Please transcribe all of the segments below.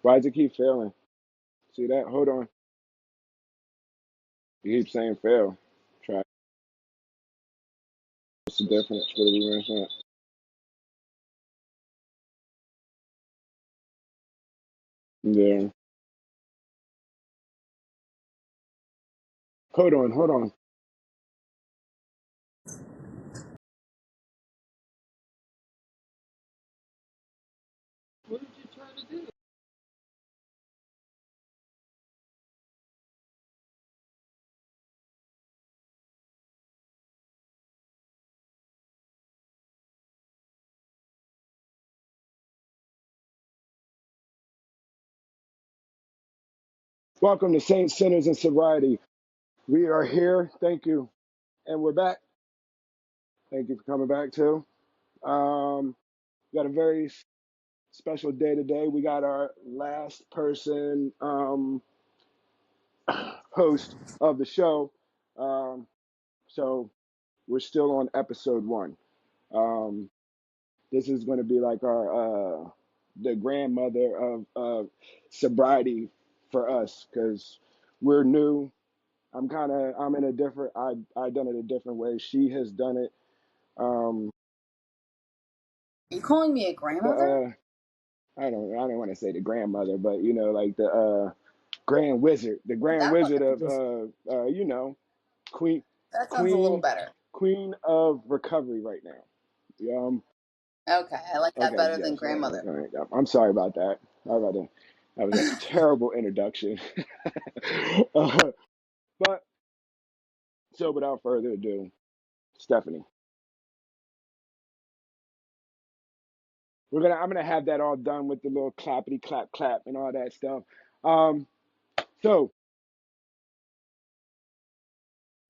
Why does it keep failing? See that? Hold on. You keep saying fail. Try. What's the difference? What are we missing? Yeah. Hold on. Hold on. Welcome to Saints, Sinners, and Sobriety. We are here. Thank you. And we're back. Thank you for coming back, too. We got a very special day today. We got our last person host of the show. So we're still on episode one. Um, this is going to be like our the grandmother of sobriety for us because we're new. I'm in a different. I done it a different way. She has done it. Um, Are you calling me a the grandmother? I don't want to say the grandmother, but like the grand wizard, the grand That one. wizard of queen That sounds a little queen better. queen of recovery right now. Okay, I like that Okay, better than yes, yeah, grandmother. all right, yeah. I'm sorry about that. That was a terrible introduction. uh, but so without further ado, Stephanie, I'm gonna have that all done with the little clappity clap clap and all that stuff. Um, so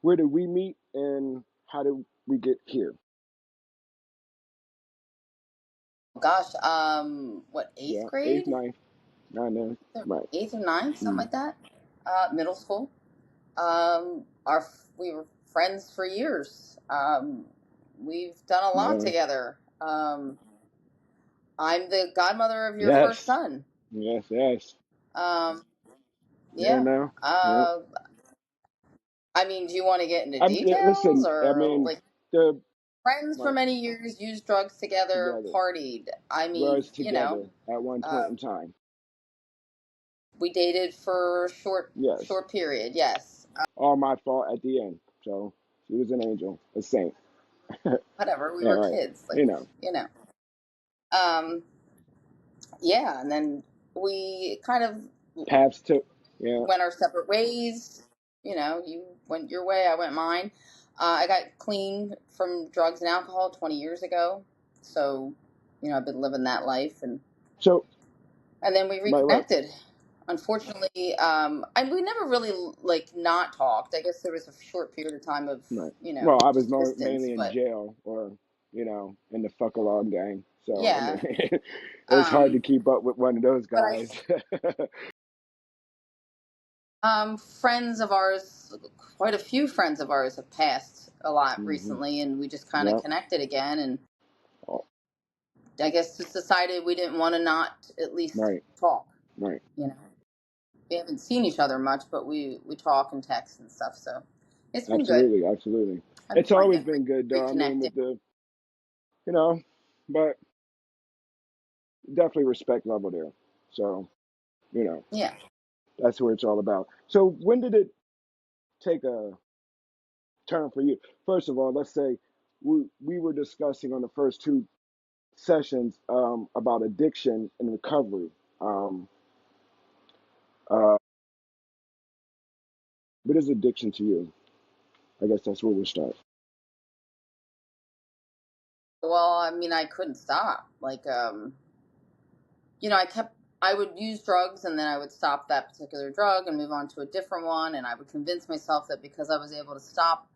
where did we meet and how did we get here? Gosh, what, eighth Yeah, eighth, grade? ninth, nine, then right. Eighth or ninth, something Mm. like that. Middle school. We were friends for years. We've done a lot Yeah. together. I'm the godmother of your first Yes. son. Yes. Yes. Um, Yeah. yeah. No. Yeah. Uh, I mean, do you want to get into Yeah, details listen. I or mean, like the friends for right many years, used drugs together, together partied? I mean, was together at one point uh, in time. we dated for a Yes. short period. Yes. All my fault at the end. So she was an angel, a saint. Whatever. We Yeah. were Right. kids, like You know. you know. Um, yeah, and then we kind of Paths took. Yeah. went our separate ways. You went your way, I went mine. I got clean from drugs and alcohol 20 years ago, so I've been living that life, So and then we right. reconnected. Unfortunately, and we never really like not talked. I guess there was a short period of time of Right. Well, I was just distance, mainly in but jail or in the fuckalog gang. So I yeah. mean, it's hard to Um, keep up with one of those but guys. friends of ours, quite a few friends of ours have passed a lot Hmm. recently, and we just kind of Yep. connected again. And Oh, I guess just decided we didn't want to not at least right. talk. Right. You know, we haven't seen each other much, but we talk and text and stuff. So it's been good. Absolutely. Absolutely. I don't It's mind always it. been good though. I mean, Reconnecting. with the you know, but definitely respect level there. So you know, Yeah. that's where it's all about. So when did it take a turn for you? First of all, let's say we were discussing on the first two sessions about addiction and recovery. Um, uh, what is addiction to you? I guess that's where we'll start. Well, I mean, I couldn't stop. Like, I would use drugs and then I would stop that particular drug and move on to a different one. And I would convince myself that because I was able to stop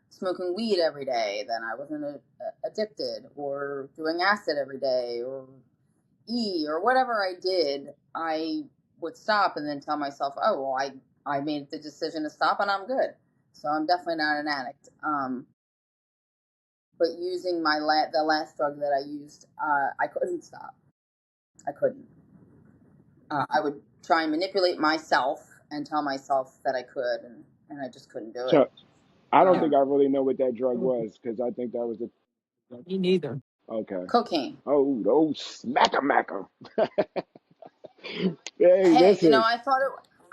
smoking weed every day, then I wasn't addicted, or doing acid every day, or or whatever I did, I would stop and then tell myself, oh, well, I made the decision to stop and I'm good. So I'm definitely not an addict. But using the last drug that I used, I couldn't stop. I couldn't. I would try and manipulate myself and tell myself that I could, and I just couldn't do it. So I don't think Um, I really know what that drug was because I think that was the Me neither. okay. Cocaine. Oh, smacker macker. Hey, Hey, listen,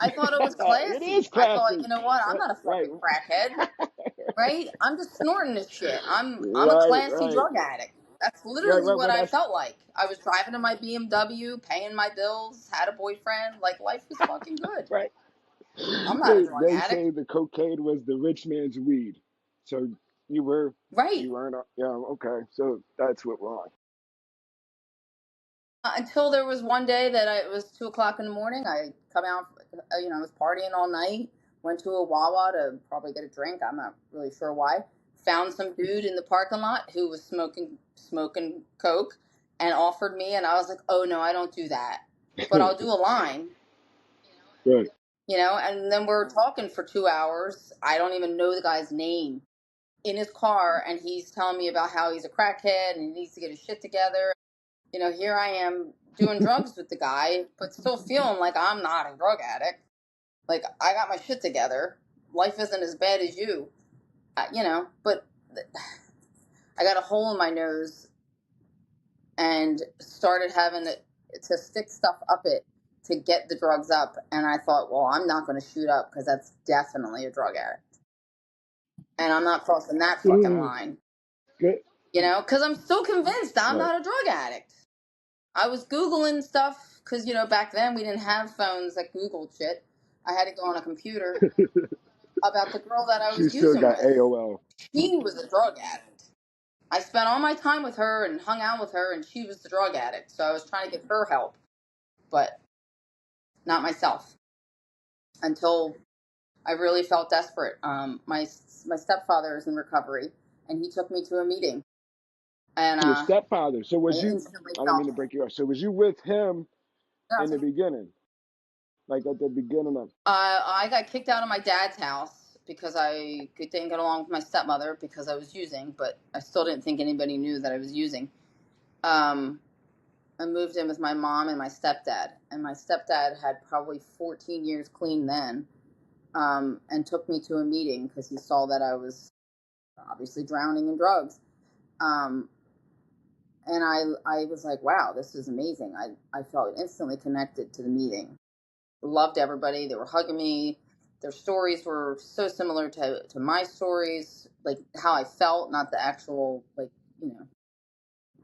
I thought it was it classy. is I thought, classy. you know what? I'm Right, not a right, fucking crackhead, right? I'm just snorting this shit. I'm a right, classy right, drug addict. That's right, literally right. what Well, I that's felt like. I was driving in my BMW, paying my bills, had a boyfriend. Like life was fucking good. right. I'm not a drug They addict, say the cocaine was the rich man's weed. So you were, right? you weren't. Yeah, okay. So that's what we're on. Until there was one day that it was 2 o'clock in the morning. I come out, I was partying all night. Went to a Wawa to probably get a drink. I'm not really sure why. Found some dude in the parking lot who was smoking coke, and offered me. And I was like, oh no, I don't do that, but I'll do a line. Good. And then we're talking for 2 hours. I don't even know the guy's name in his car, and he's telling me about how he's a crackhead and he needs to get his shit together. Here I am doing drugs with the guy, but still feeling like I'm not a drug addict. Like I got my shit together. Life isn't as bad as you, But I got a hole in my nose and started having to stick stuff up it to get the drugs up. And I thought, well, I'm not going to shoot up because that's definitely a drug addict, and I'm not crossing that fucking Mm, line. good. Because I'm still convinced I'm Right. not a drug addict. I was Googling stuff because, back then we didn't have phones that Googled shit. I had to go on a computer about the girl that I She was still using got with. AOL. She was a drug addict. I spent all my time with her and hung out with her, and she was the drug addict. So I was trying to get her help, but not myself until I really felt desperate. My stepfather is in recovery, and he took me to a meeting, and Your stepfather. So I was you? instantly I didn't mean felt. to break you off. So was you with him in the Uh, beginning? Like at the beginning of. I got kicked out of my dad's house because I didn't get along with my stepmother because I was using, but I still didn't think anybody knew that I was using. Um, I moved in with my mom and my stepdad, and my stepdad had probably 14 years clean then, and took me to a meeting because he saw that I was obviously drowning in drugs. Um, and I was like, wow, this is amazing. I felt instantly connected to the meeting. Loved everybody. They were hugging me. Their stories were so similar to my stories, like how I felt, not the actual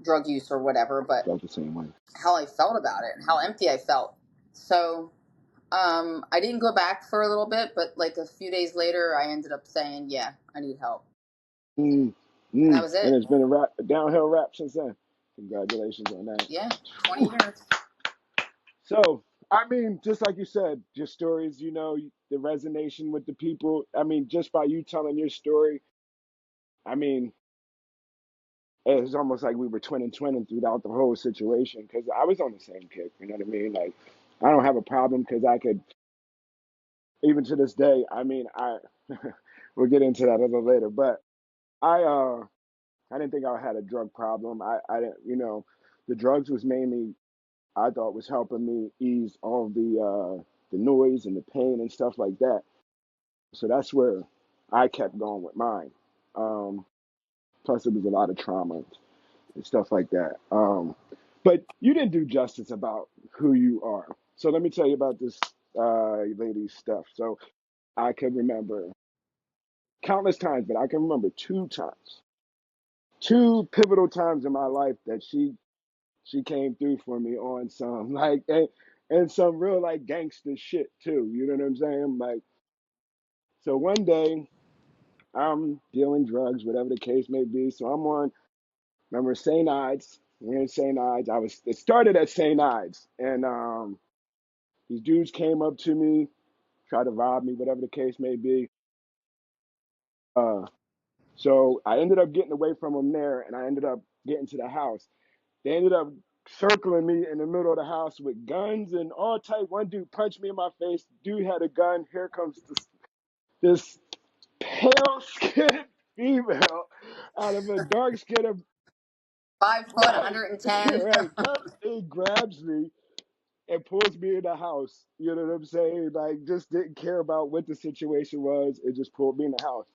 drug use or whatever, but Felt the same way. how I felt about it and how empty I felt. So I didn't go back for a little bit, but like a few days later, I ended up saying, "Yeah, I need help," Mm, and that was and it. it's been a downhill rap since then. Congratulations on that. Yeah, Whew. 20 years. So, I mean, just like you said, your stories, the resonation with the people. I mean, just by you telling your story, I mean, it was almost like we were twinning throughout the whole situation because I was on the same kick. You know what I mean? Like, I don't have a problem because I could, even to this day, I mean, we'll get into that a little later, but I, uh, I didn't think I had a drug problem. I didn't, the drugs was mainly I thought was helping me ease all the noise and the pain and stuff like that. So that's where I kept going with mine. Um, Plus, it was a lot of trauma and stuff like that. But you didn't do justice about who you are. So let me tell you about this lady's stuff. So I can remember countless times, but I can remember two pivotal times in my life that she came through for me on some like and some real like gangster shit too. You know what I'm saying? Like so one day I'm dealing drugs, whatever the case may be. So I'm on remember St. Ides. We're in St. Ides. It started at St. Ides and these dudes came up to me, tried to rob me, whatever the case may be. Uh so I ended up getting away from them there and I ended up getting to the house. They ended up circling me in the middle of the house with guns and all type. One dude punched me in my face. Dude had a gun. Here comes this pale skinned female out of a dark skinned 5 foot, right, 110. right. He grabs me and pulls me in the house. You know what I'm saying? Like, just didn't care about what the situation was. It just pulled me in the house.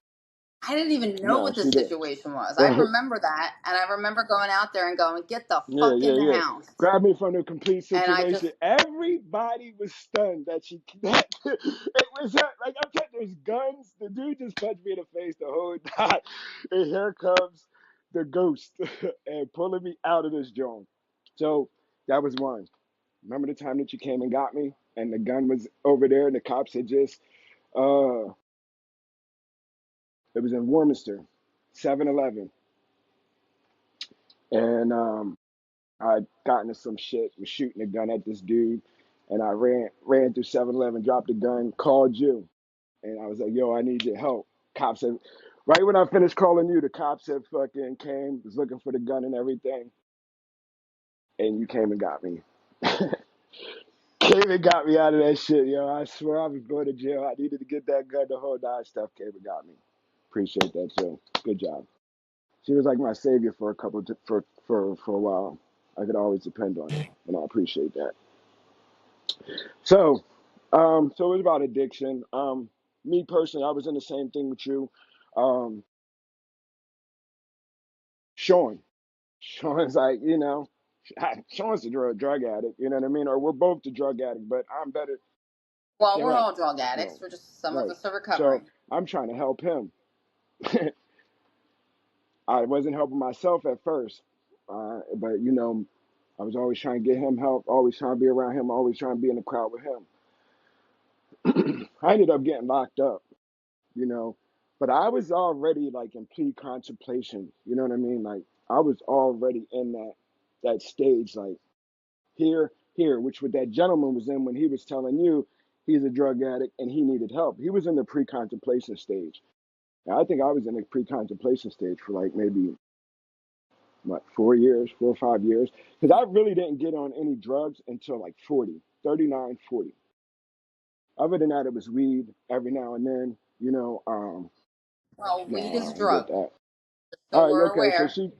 I didn't even know No, what the she did. situation was. I Right. remember that, and I remember going out there and going, "Get the Yeah, fuck yeah, in the yeah. house." Grabbed me from the complete And I situation. just, Everybody was stunned that she that it was her. Like I'm telling you, there's guns. The dude just punched me in the face the whole time. And here comes the ghost and pulling me out of this joint. So that was one. Remember the time that you came and got me, and the gun was over there, and the cops had just it was in Warminster, 7-Eleven, and I'd gotten into some shit, was shooting a gun at this dude, and I ran through 7-Eleven, dropped the gun, called you, and I was like, "Yo, I need your help." Cops had, right when I finished calling you, the cops had fucking came, was looking for the gun and everything, and you came and got me. Came and got me out of that shit, yo. I swear I was going to jail. I needed to get that gun. The whole nine stuff came and got me. Appreciate that too. Good job. She was like my savior for a couple for a while. I could always depend on her, and I appreciate that. So, so it was about addiction. Me personally, I was in the same thing with you. Um, Sean, Sean's like, Sean's the drug addict. You know what I mean? Or we're both the drug addict, but I'm better. well, Yeah, we're right, all drug addicts. right, We're just, some of right. us are So recovering. I'm trying to help him. I wasn't helping myself at first, but I was always trying to get him help, always trying to be around him, always trying to be in the crowd with him. I ended up getting locked up, you know, but I was already like in pre-contemplation. You know what I mean? Like I was already in that stage, like here, which what that gentleman was in when he was telling you he's a drug addict and he needed help. He was in the pre-contemplation stage. And I think I was in the pre-contemplation stage for like maybe what 4 years, 4 or 5 years, because I really didn't get on any drugs until like 40, 39, 40. Other than that, it was weed every now and then. Well, weed No, is I a don't get drug, that. so All right, we're okay. So aware. she,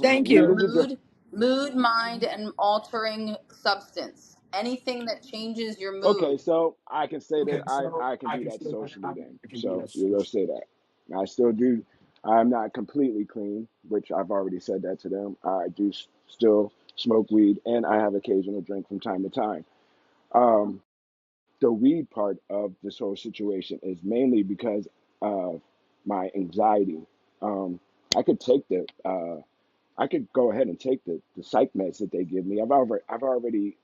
Thank It's a weed you. is a drug. mood, mind, and altering substance. Anything that changes your Okay, mood. so I can say that I can do that socially then. So you'll say that. I still do. I'm not completely clean, which I've already said that to them. I do still smoke weed, and I have occasional drink from time to time. Um, the weed part of this whole situation is mainly because of my anxiety. Um, I could take I could go ahead and take the psych meds that they give me. I've already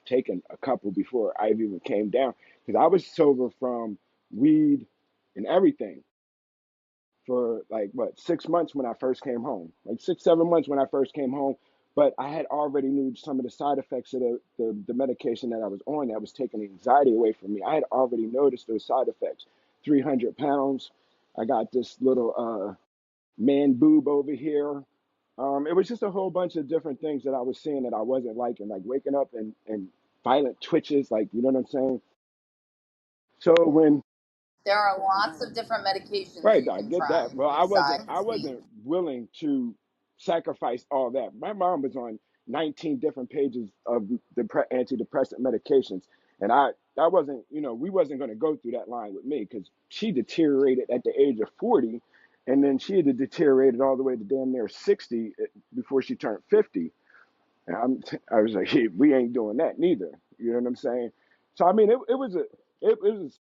taken a couple before I even came down because I was sober from weed and everything for like what 6 months when I first came home, like 6 7 months when I first came home. But I had already knew some of the side effects of the medication that I was on that was taking the anxiety away from me. I had already noticed those side effects. 300 pounds. I got this little man boob over here. It was just a whole bunch of different things that I was seeing that I wasn't liking, like waking up and violent twitches, like you know what I'm saying. So when There are lots of different medications right, you I can get that. try Well, I besides weed. wasn't willing to sacrifice all that. My mom was on 19 different pages of antidepressant medications, and I wasn't, we wasn't going to go through that line with me because she deteriorated at the age of 40, and then she had deteriorated all the way to damn near 60 before she turned 50. And I was like, hey, we ain't doing that neither. You know what I'm saying? So I mean, it was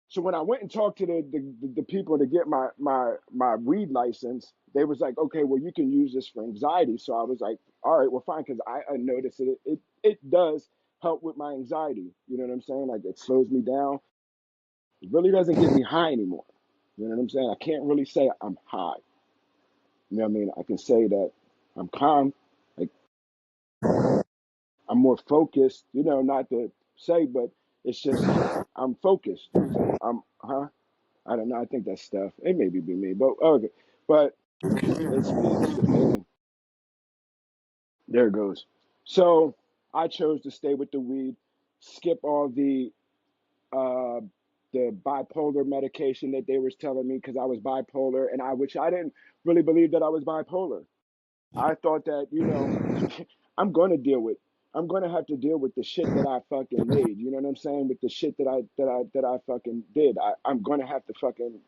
so when I went and talked to the people to get my weed license, they was like, okay, well you can use this for anxiety. So I was like, all right, well fine, because I noticed that it does help with my anxiety. You know what I'm saying? Like it slows me down. It really doesn't get me high anymore. You know what I'm saying? I can't really say I'm high. You know what I mean? I can say that I'm calm. Like I'm more focused. Not to say, but it's just I'm focused. Huh? I don't know. I think that's stuff. It maybe be me, but okay. But it's weed. And there it goes. So I chose to stay with the weed, skip all uh the bipolar medication that they was telling me because I was bipolar, and which I didn't really believe that I was bipolar. I thought that I'm going to deal with. I'm gonna have to deal with the shit that I fucking made. You know what I'm saying? With the shit that I fucking did. I'm gonna have to fucking,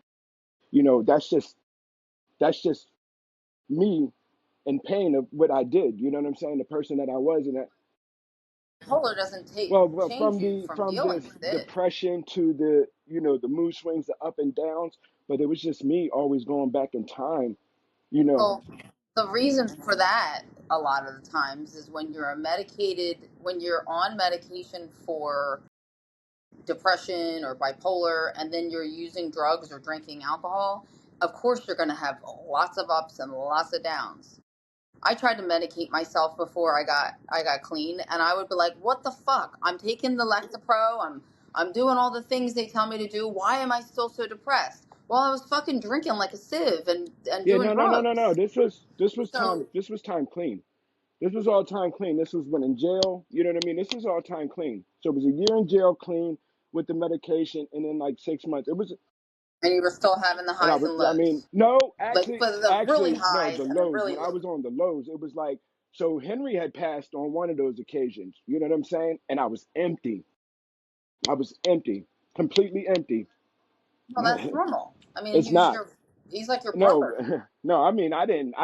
that's just me in pain of what I did. You know what I'm saying? The person that I was, and that, Bipolar doesn't well, change from you the from from dealing this with it. depression to the, the mood swings, the up and downs. But it was just me always going back in time. You know, Well, the reason for that a lot of the times is when you're on medication for depression or bipolar, and then you're using drugs or drinking alcohol. Of course, you're going to have lots of ups and lots of downs. I tried to medicate myself before I got clean, and I would be like, "What the fuck? I'm taking the Lexapro. I'm doing all the things they tell me to do. Why am I still so depressed?" Well, I was fucking drinking like a sieve and yeah, doing no, no, no, no, no. drugs. This was time. So, This was time clean. This was all time clean. This was when in jail. You know what I mean? This was all time clean. So it was a year in jail clean with the medication, and then like 6 months. It was, and you were still having the and highs and I mean, lows, no, like actually, but the really no, highs the and the lows. really When I lows. was on the lows, it was like, so Henry had passed on one of those occasions. You know what I'm saying? And I was empty. I was empty, completely empty. Well, that's normal. I mean, It's not. he's like your No, brother. no. I mean, I didn't.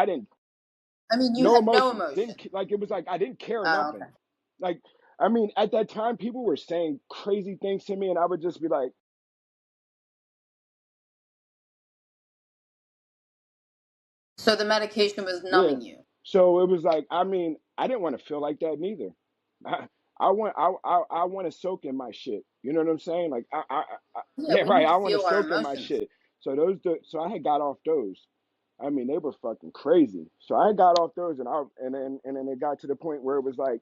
I mean, you No had no emotion. emotion. Didn't like it was like I didn't care Oh, nothing. okay. Like, I mean, at that time, people were saying crazy things to me, and I would just be like, So the medication was yeah. numbing you. So it was like, I mean, I didn't want to feel like that neither. I, I want to soak in my shit. You know what I'm saying? Like, Yeah, yeah, we right. need to I want to feel our soak in my emotions. shit. So so I had got off those. I mean, they were fucking crazy. So I got off those, and then it got to the point where it was like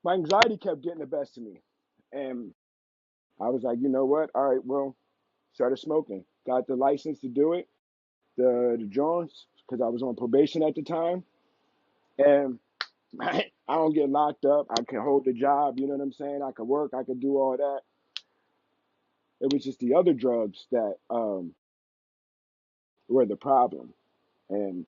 my anxiety kept getting the best of me, and I was like, you know what? All right, well, started smoking. Got the license to do it, the Jones, because I was on probation at the time, and I don't get locked up. I can hold the job. You know what I'm saying? I can work. I can do all that. It was just the other drugs that were the problem, and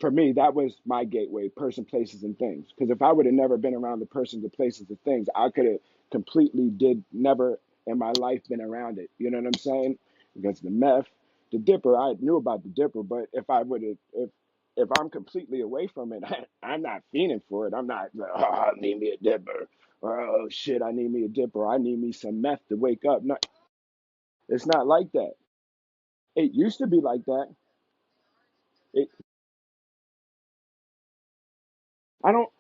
for me, that was my gateway: person, places, and things. Because if I would have never been around the persons, the places, the things, I could have completely did never in my life been around it. You know what I'm saying? Because the meth, the dipper, I knew about the dipper, but if I would have, if I'm completely away from it, I'm not fiending for it. I'm not, like, oh, I need me a dipper, or oh shit, I need me a dipper. I need me some meth to wake up. No, it's not like that. It used to be like that. It, I don't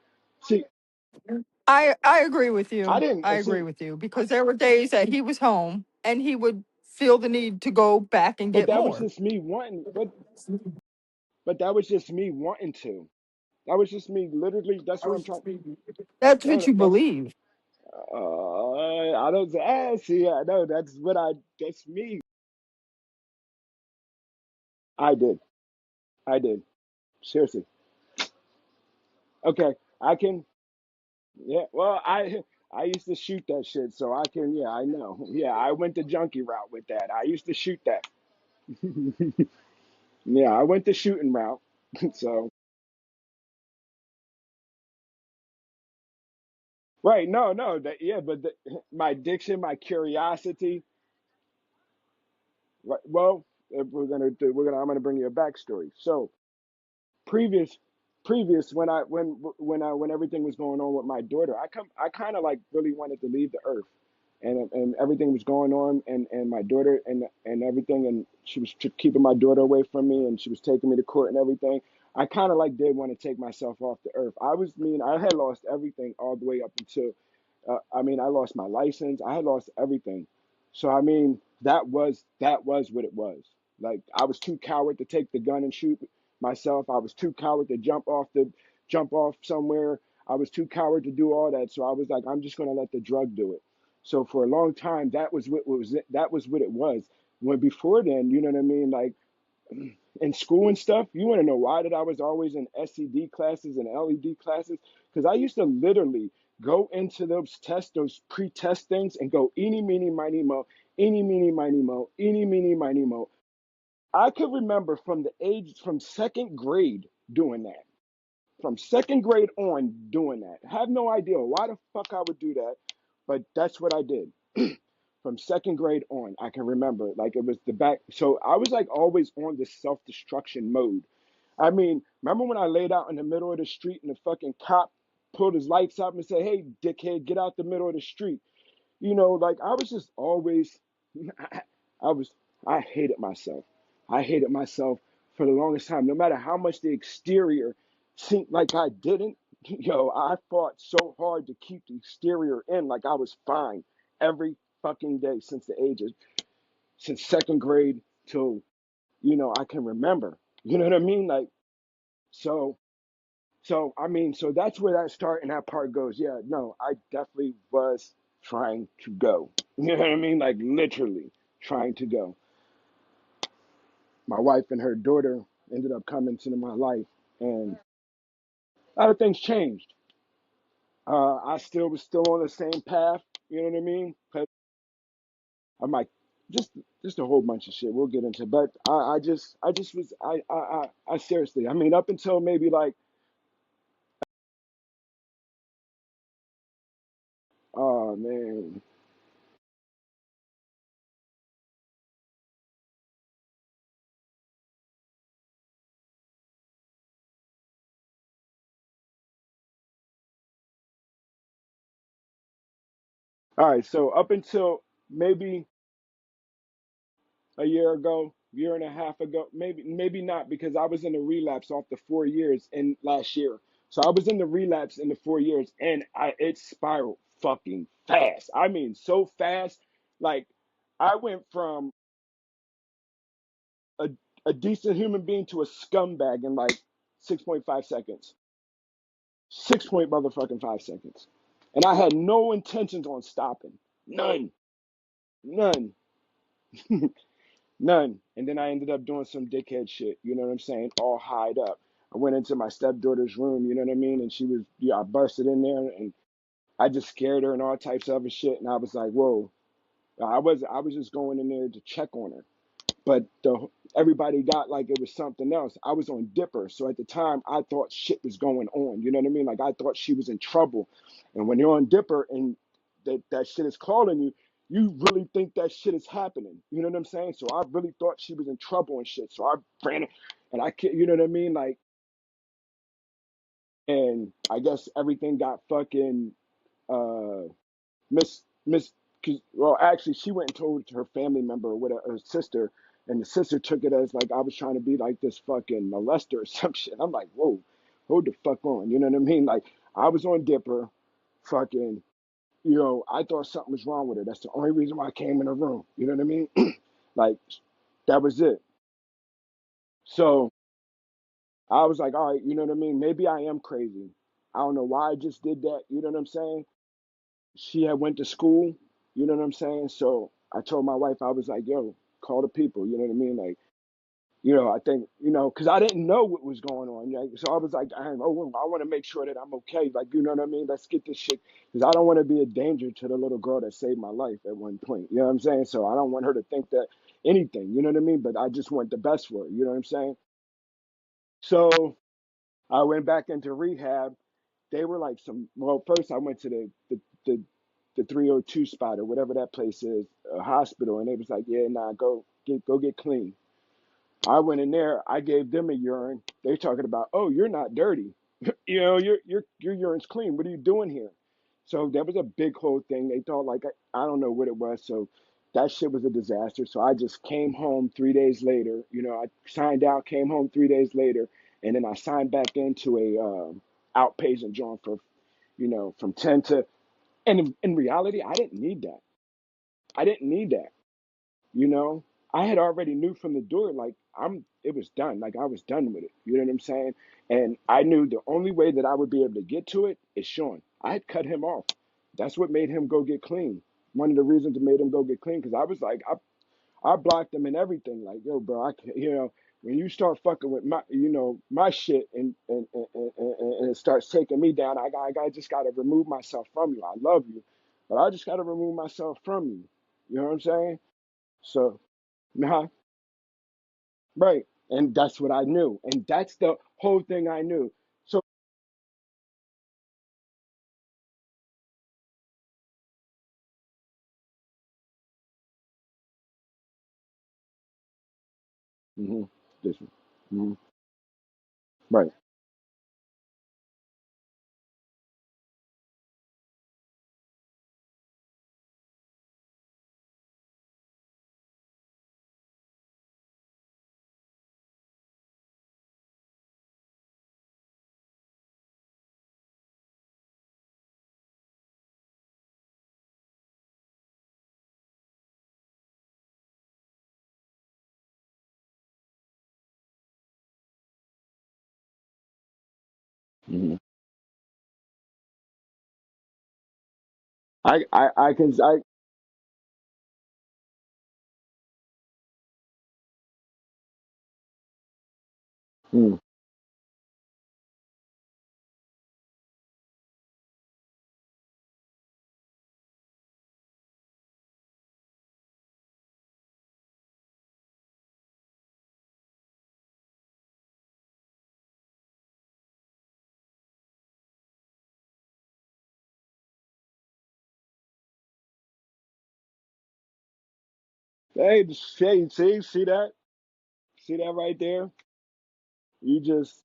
see. I agree with I you. didn't I agree see. with you because there were days that he was home and he would feel the need to go back and But get that was more. just me wanting. But that was just me wanting to. That was just me. Literally, that's what I'm trying. That's No, what no, you that's. believe. I don't. See. I know that's what I. That's me. I did. I did. Seriously. Okay. I can. Yeah. Well, I used to shoot that shit, so I can. Yeah, I know. Yeah, I went the junkie route with that. I used to shoot that. Yeah, I went the shooting route. So right. No, no. That yeah, but my addiction, my curiosity. Right. Well, I'm gonna bring you a backstory. So previous previous when everything was going on with my daughter, I kind of like really wanted to leave the earth, and everything was going on, and my daughter and everything, and she was keeping my daughter away from me, and she was taking me to court and everything. I kind of like did want to take myself off the earth. I had lost everything all the way up until I mean, I lost my license. I had lost everything. So I mean, that was what it was. Like I was too coward to take the gun and shoot myself. I was too coward to jump off somewhere. I was too coward to do all that. So I was like, I'm just gonna let the drug do it. So for a long time, that was what it was. When before then, you know what I mean? Like in school and stuff, you want to know why that I was always in SED classes and LED classes? Because I used to literally go into those pre-test things and go eeny, meeny, miny, mo, eeny, meeny, miny, mo, eeny, meeny, miny, mo. I could remember from second grade doing that. from second grade on doing that. I have no idea why the fuck I would do that, but that's what I did. From second grade on, I can remember like it was the back. So I was like always on this self destruction mode. I mean, remember when I laid out in the middle of the street and the fucking cop pulled his lights up and said, "Hey, dickhead, get out the middle of the street." Like I was just always, I was, I hated myself. I hated myself for the longest time. No matter how much the exterior seemed like I didn't, I fought so hard to keep the exterior in like I was fine every fucking day since second grade till, I can remember. You know what I mean? Like, so, so that's where that start and that part goes. Yeah, no, I definitely was trying to go. You know what I mean? Like literally trying to go. My wife and her daughter ended up coming into my life, and a lot of things changed. I still was still on the same path. You know what I mean? 'Cause I'm like, just just a whole bunch of shit. We'll get into, but I just was I seriously. I mean, up until maybe like, oh man. All right, so up until maybe a year ago, year and a half ago, maybe not because I was in the relapse off the 4 years in last year. So I was in the relapse in the 4 years, and it spiraled fucking fast. I mean, so fast. Like I went from a a decent human being to a scumbag in like 6.5 seconds. 6 point motherfucking 5 seconds. And I had no intentions on stopping. None. None. None. And then I ended up doing some dickhead shit, you know what I'm saying? All hide up. I went into my stepdaughter's room, you know what I mean? And she was, I busted in there and I just scared her and all types of other shit. And I was like, whoa. I was just going in there to check on her. But everybody got like it was something else. I was on Dipper. So at the time, I thought shit was going on. You know what I mean? Like I thought she was in trouble. And when you're on Dipper and that shit is calling you, you really think that shit is happening. You know what I'm saying? So I really thought she was in trouble and shit. So I ran it and you know what I mean? Like, and I guess everything got fucking uh Miss, well, actually, she went and told her family member with her sister, and the sister took it as like I was trying to be like this fucking molester or some shit. I'm like, whoa, hold the fuck on, you know what I mean? Like I was on Dipper, fucking, I thought something was wrong with her. That's the only reason why I came in her room. You know what I mean? Like that was it. So I was like, all right, you know what I mean? Maybe I am crazy. I don't know why I just did that. You know what I'm saying? She had went to school, you know what I'm saying? So I told my wife, I was like, yo, call the people, you know what I mean? Like, I think, because I didn't know what was going on. Like, so I was like, I want to make sure that I'm okay. Like, you know what I mean? Let's get this shit. Because I don't want to be a danger to the little girl that saved my life at one point. You know what I'm saying? So I don't want her to think that anything, you know what I mean? But I just want the best for her, you know what I'm saying? So I went back into rehab. They were like well, first I went to the 302 spot or whatever that place is, a hospital, and they was like, yeah, nah, go get clean. I went in there, I gave them a urine. They talking about, oh, you're not dirty. Your urine's clean. What are you doing here? So that was a big whole thing. They thought like I don't know what it was. So that shit was a disaster. So I just came home 3 days later. I signed out, came home 3 days later, and then I signed back into a outpatient joint for from 10 to. And in reality, I didn't need that. I didn't need that. You know, I had already knew from the door, like it was done. Like I was done with it. You know what I'm saying? And I knew the only way that I would be able to get to it is Sean. I had cut him off. That's what made him go get clean. One of the reasons that made him go get clean, because I was like, I blocked him and everything. Like, yo, bro, I can't, when you start fucking with my shit and it starts taking me down, I just got to remove myself from you. I love you, but I just got to remove myself from you. You know what I'm saying? So, nah, right. And that's what I knew. And that's the whole thing I knew. So Mm-hmm. This one. Mm-hmm. Right. Mm-hmm. I can I mm, hey, see that? See that right there? You just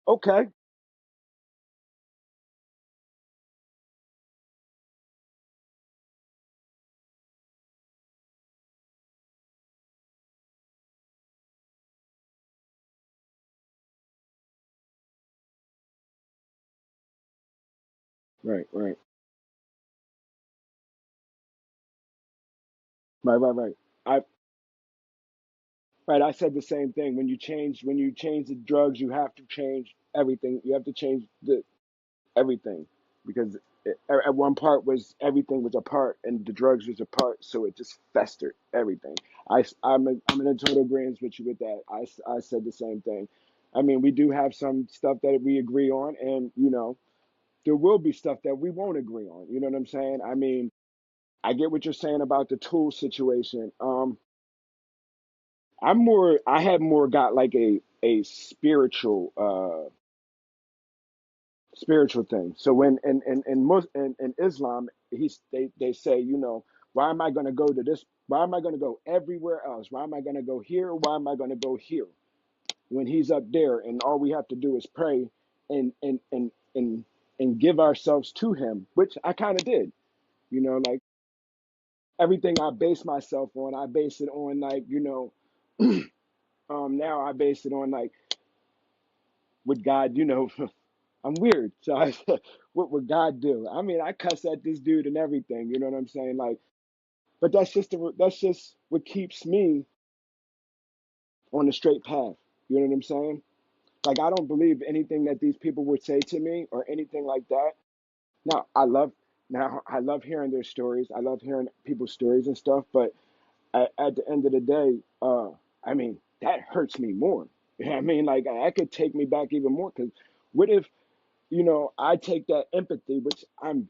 okay. Right, right. Right, right, right. I right, I said the same thing. When you change the drugs, you have to change everything. You have to change the everything because at one part was everything was a part and the drugs was a part, so it just festered everything. I'm in a total agreement with you with that. I said the same thing. I mean, we do have some stuff that we agree on, and there will be stuff that we won't agree on. You know what I'm saying? I mean, I get what you're saying about the tool situation. I had more got like a spiritual thing. So when in Islam, they say, why am I going to go to this? Why am I going to go everywhere else? Why am I going to go here? Why am I going to go here when he's up there? And all we have to do is pray and and and and and give ourselves to him, which I kind of did. Like everything I base myself on, I base it on like now I base it on like with God. I'm weird. So what would God do? I mean, I cuss at this dude and everything. You know what I'm saying? Like, but that's just what keeps me on the straight path. You know what I'm saying? Like, I don't believe anything that these people would say to me or anything like that. Now, I love hearing their stories. I love hearing people's stories and stuff. But at the end of the day, I mean, that hurts me more. You know what I mean? Like, that could take me back even more. Because what if I take that empathy, which I'm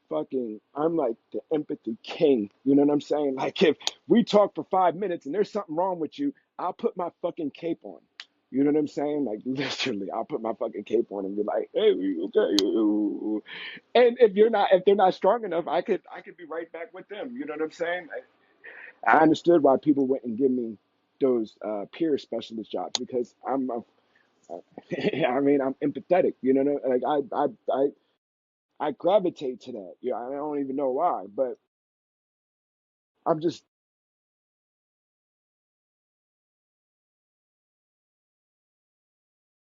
like the empathy king. You know what I'm saying? Like if we talk for 5 minutes and there's something wrong with you, I'll put my fucking cape on. You know what I'm saying? Like literally, I'll put my fucking cape on and be like, "Hey, we okay?" And if they're not strong enough, I could be right back with them. You know what I'm saying? I understood why people wouldn't give me those peer specialist jobs because I mean, I'm empathetic. Like I gravitate to that. Yeah, I don't even know why, but I'm just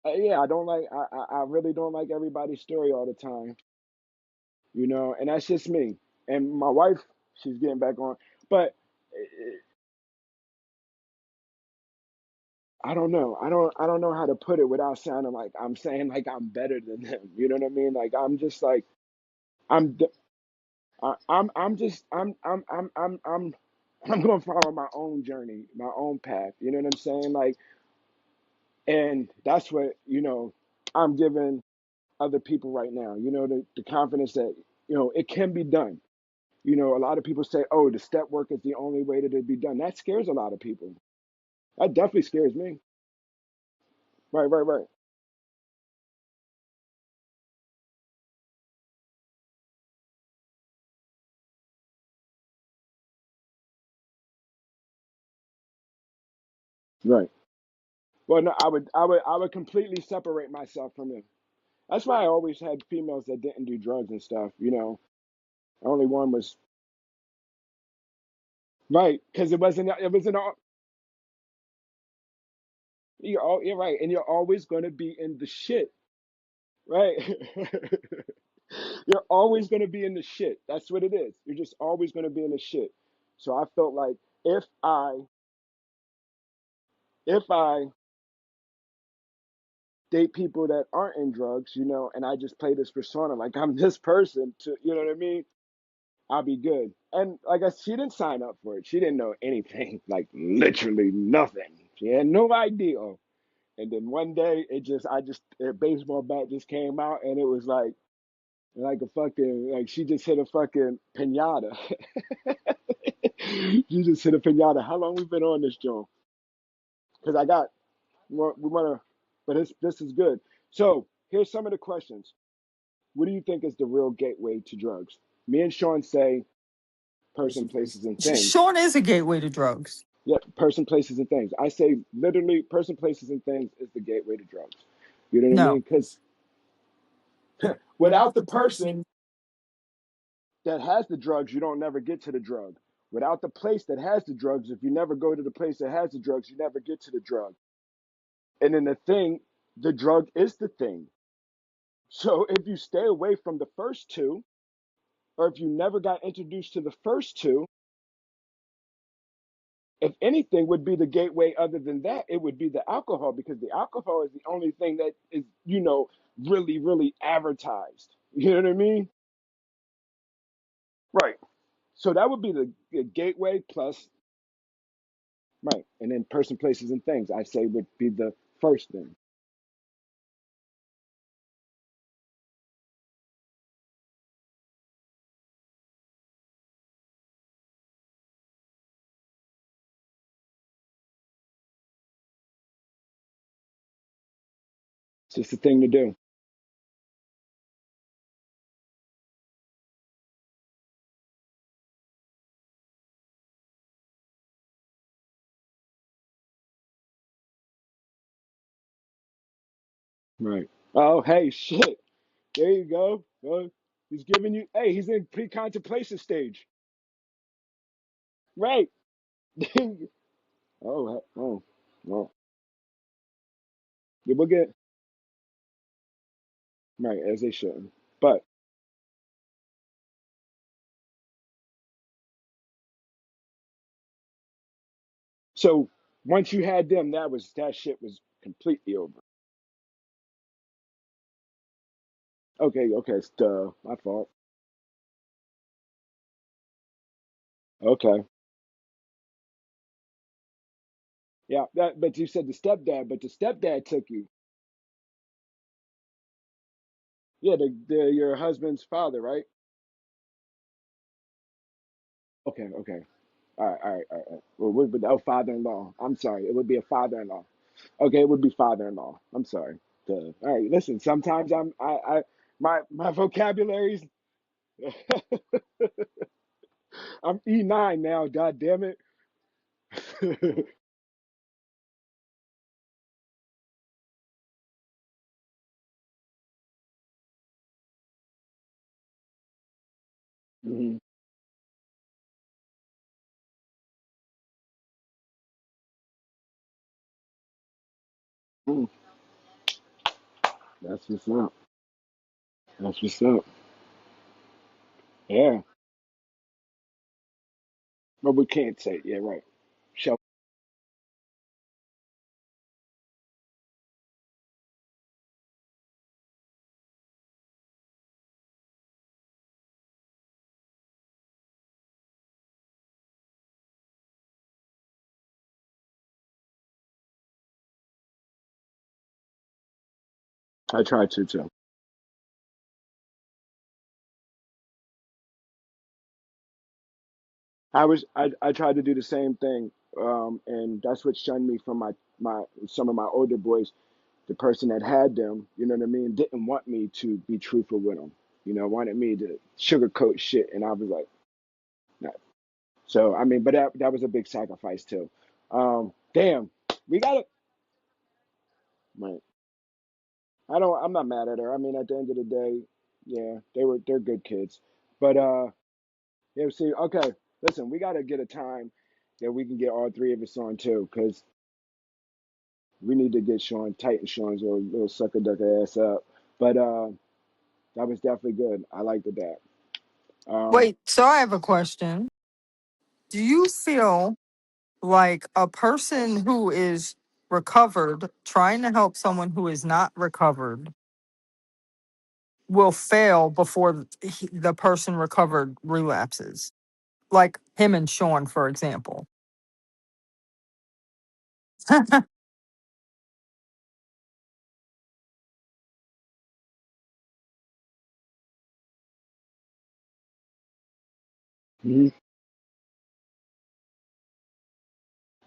yeah. I don't like. I really don't like everybody's story all the time. And that's just me. And my wife, she's getting back on, but I don't know. I don't know how to put it without sounding like I'm saying like I'm better than them. You know what I mean? Like I'm just like I'm. I'm just. I'm gonna follow my own journey, my own path. You know what I'm saying? Like, and that's what I'm giving other people right now. The confidence that it can be done. A lot of people say, "Oh, the step work is the only way that it be done." That scares a lot of people. That definitely scares me. Right, right, right. Right. Well, no, I would completely separate myself from him. That's why I always had females that didn't do drugs and stuff. You know, only one was right because it wasn't all. You're right, and you're always going to be in the shit, right? You're always going to be in the shit. That's what it is. You're just always going to be in the shit. So I felt like if I date people that aren't in drugs, you know, and I just play this persona like I'm this person to, you know what I mean? I'll be good. And like she didn't sign up for it. She didn't know anything, like literally nothing. She had no idea. And then one day, a baseball bat just came out, and it was like a fucking, like she just hit a fucking pinata. She just hit a pinata. How long we been on this, Joe? Because we want to, but this is good. So here's some of the questions. What do you think is the real gateway to drugs? Me and Sean say person, places, and things. Sean is a gateway to drugs. Yeah, person, places, and things. I say literally person, places, and things is the gateway to drugs. You know what I No. mean? Because without the person that has the drugs, you don't never get to the drug. Without the place that has the drugs, if you never go to the place that has the drugs, you never get to the drug. And then the drug is the thing. So if you stay away from the first two, or if you never got introduced to the first two, if anything would be the gateway other than that, it would be the alcohol because the alcohol is the only thing that is, really, really advertised. You know what I mean? Right. So that would be the gateway plus, right. And then person, places, and things, I say would be the first thing. It's just a thing to do. Right. Oh, hey, shit. There you go. He's giving you, hey, he's in pre contemplation stage. Right. Oh, well, yeah, we'll get, right, as they shouldn't. But so once you had them, that shit was completely over. Okay, okay, it's my fault. Okay. Yeah, but you said the stepdad, but the stepdad took you. Yeah, your husband's father, right? Okay, okay. All right, all right, all right. Well, oh, father-in-law. I'm sorry. It would be a father-in-law. Okay, it would be father-in-law. I'm sorry. All right, listen. Sometimes my vocabulary's I'm E9 now. God damn it. Mhm. Mm, that's what's up. That's what's up. Yeah, but we can't say. Yeah, right. Shall I try to too. I tried to do the same thing, and that's what shunned me from my some of my older boys. The person that had them, you know what I mean, didn't want me to be truthful with them. You know, wanted me to sugarcoat shit, and I was like, nah. So I mean, but that was a big sacrifice too. Damn. We got to, right. I'm not mad at her. I mean, at the end of the day, yeah, they're good kids. But, yeah, see, okay, listen, we got to get a time that we can get all three of us on too, because we need to get Sean, tighten Sean's little sucker ducker ass up. But, that was definitely good. I liked that. Um, Wait, so I have a question. Do you feel like a person who is recovered trying to help someone who is not recovered will fail before the person recovered relapses? Like him and Sean, for example. mhm.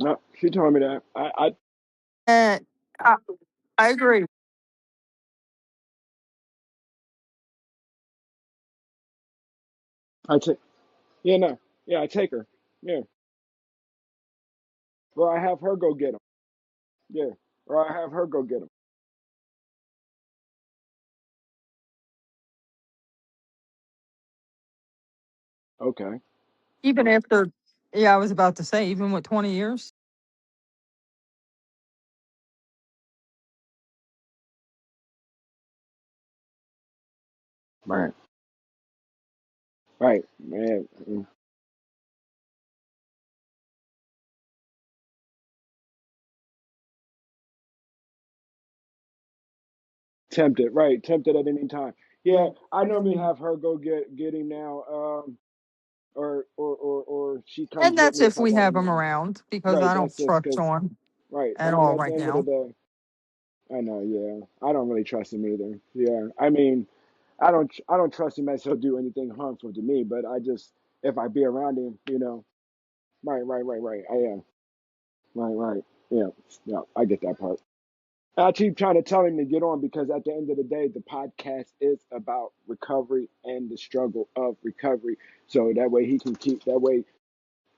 No, she told me that. And I agree. I take, yeah, no, yeah, I take her. Yeah. Or I have her go get him. Yeah. Or I have her go get him. Okay. Even after, yeah, I was about to say, even with 20 years. Right. Right. Man. Tempted. Right. Tempted at any time. Yeah. I normally have her go get him now. Or she comes And with that's me if if I we gotta have meet him her. around because Right. I don't That's just trust because. Sean Right. I at mean, all at the right end of the now. day, I know. Yeah. I don't really trust him either. Yeah. I mean, I don't. I don't trust him as he'll do anything harmful to me. But I just, if I be around him, you know. Right. Right. Right. Right. I am. Right. Right. Yeah. Yeah. I get that part. I keep trying to tell him to get on because at the end of the day, the podcast is about recovery and the struggle of recovery. So that way he can keep that way.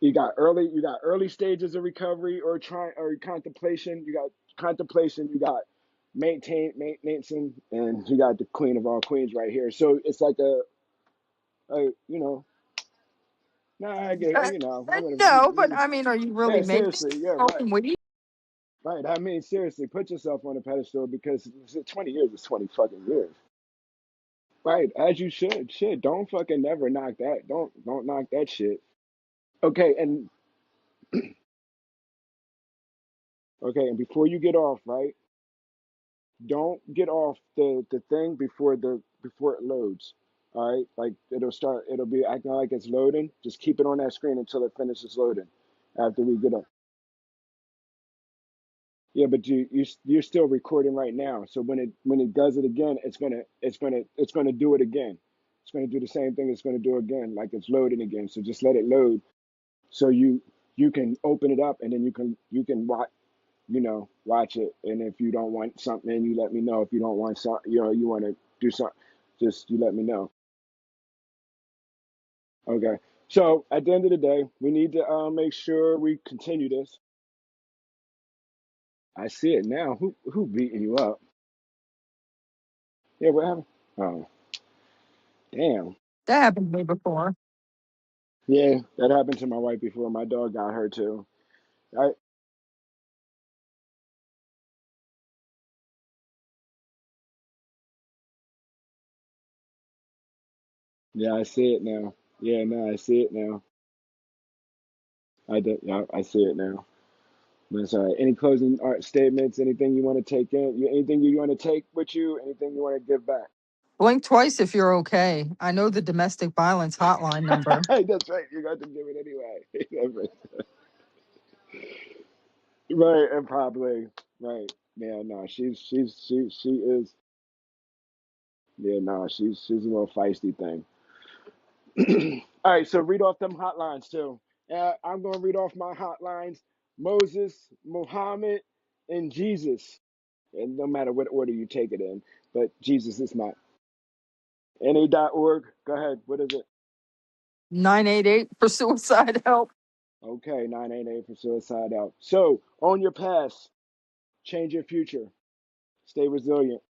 You got early stages of recovery or trying or contemplation. You got contemplation. You got maintenance, and you got the queen of all queens right here. So it's like you know, nah, I get you know, I'm gonna No, but I mean, are you really yeah, making seriously, yeah, right. smoking weed? Right. I mean, seriously, put yourself on a pedestal because 20 years is 20 fucking years. Right, as you should. Shit, don't fucking never knock that. Don't knock that shit. Okay, and okay, and before you get off, right? Don't get off the thing before it loads. All right, like it'll be acting like it's loading. Just keep it on that screen until it finishes loading. After we get up. Yeah, but you're still recording right now. So when it does it again, it's gonna do it again. It's gonna do the same thing. It's gonna do again, like it's loading again. So just let it load so you can open it up and then you can watch it. And if you don't want something, you let me know. If you don't want something, you want to do something, just you let me know. Okay, so at the end of the day we need to make sure we continue this. I see it now. Who beating you up? Yeah, what happened? Oh, damn. That happened to me before. Yeah, that happened to my wife before. My dog got hurt too. I Yeah, I see it now. Yeah, no, I see it now. Yeah, I see it now. That's all right. Any closing art statements? Anything you want to take in? Anything you want to take with you? Anything you want to give back? Blink twice if you're okay. I know the domestic violence hotline number. That's right. You got to give it anyway. That's right. Right, and probably right. Yeah, no, she is. Yeah, no, she's a little feisty thing. All right, so read off them hotlines too. I'm gonna read off my hotlines: Moses, Muhammad, and Jesus. And no matter what order you take it in, but Jesus is not. NA.org. Go ahead. What is it? 988 for suicide help. Okay, 988 for suicide out. So, own your past, change your future, stay resilient.